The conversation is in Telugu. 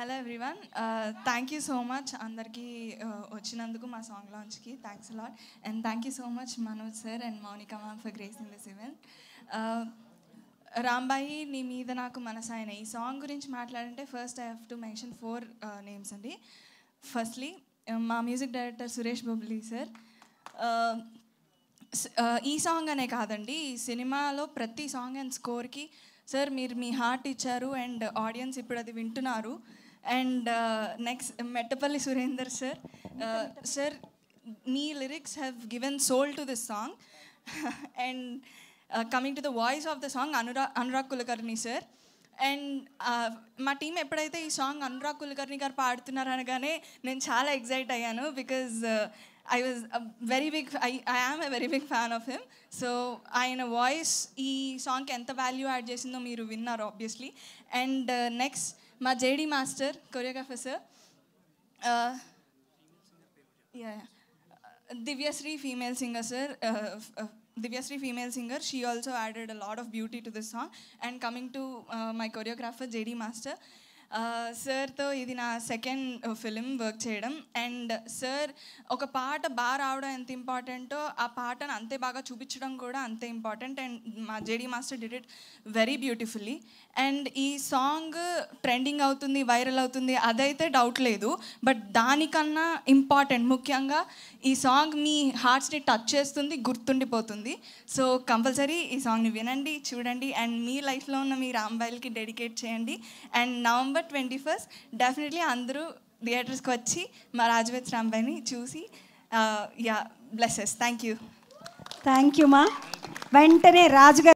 Hello everyone, thank you so much అందరికీ వచ్చినందుకు మా సాంగ్ లాంచ్కి. Thanks lot and thank you so much Manoj sir and Mounika ma'am for gracing this event. Rambai నీ మీద నాకు మనసాయన ఈ సాంగ్ గురించి మాట్లాడంటే first I have to mention 4 names అండి. ఫస్ట్లీ మా music director Suresh Bobbili sir. ఈ సాంగ్ అనే కాదండి, ఈ సినిమాలో ప్రతి సాంగ్ అండ్ స్కోర్కి సార్ మీరు మీ హార్ట్ ఇచ్చారు అండ్ ఆడియన్స్ ఇప్పుడు అది వింటున్నారు. And next Mettapalli Surender sir. Sir మీ lyrics have given soul to this song. And coming to the voice of the song Anurag Kulkarni sir. And మా టీం ఎప్పుడైతే ఈ సాంగ్ అనురాగ్ కులకర్ణి గారు పాడుతున్నారు అనగానే నేను చాలా ఎగ్జైట్ అయ్యాను, because I am a very big fan of him. So ఆయన వాయిస్ ఈ సాంగ్కి ఎంత వాల్యూ యాడ్ చేసిందో మీరు విన్నారు ఆబ్వియస్లీ. అండ్ నెక్స్ట్ మా JD master choreographer sir Divyasri female singer sir. Divyasri female singer, she also added a lot of beauty to this song. And coming to my choreographer JD Master, సార్తో ఇది నా సెకండ్ ఫిలిం వర్క్ చేయడం. అండ్ సార్ ఒక పాట బాగా రావడం ఎంత ఇంపార్టెంటో ఆ పాటను అంతే బాగా చూపించడం కూడా అంతే ఇంపార్టెంట్. అండ్ మా JD master did it very beautifully. And ఈ సాంగ్ ట్రెండింగ్ అవుతుంది, వైరల్ అవుతుంది, అదైతే డౌట్ లేదు. బట్ దానికన్నా ఇంపార్టెంట్ ముఖ్యంగా ఈ సాంగ్ మీ హార్ట్స్ని టచ్ చేస్తుంది, గుర్తుండిపోతుంది. సో కంపల్సరీ ఈ సాంగ్ని వినండి, చూడండి అండ్ మీ లైఫ్లో ఉన్న మీ రాంబాయిల్కి డెడికేట్ చేయండి. అండ్ November 21st డెఫినెట్లీ అందరూ థియేటర్స్కి వచ్చి మా రాజవేత్ రాంబాయిని చూసి బ్లెస్సెస్. థ్యాంక్ యూ మా. వెంటనే రాజుగారు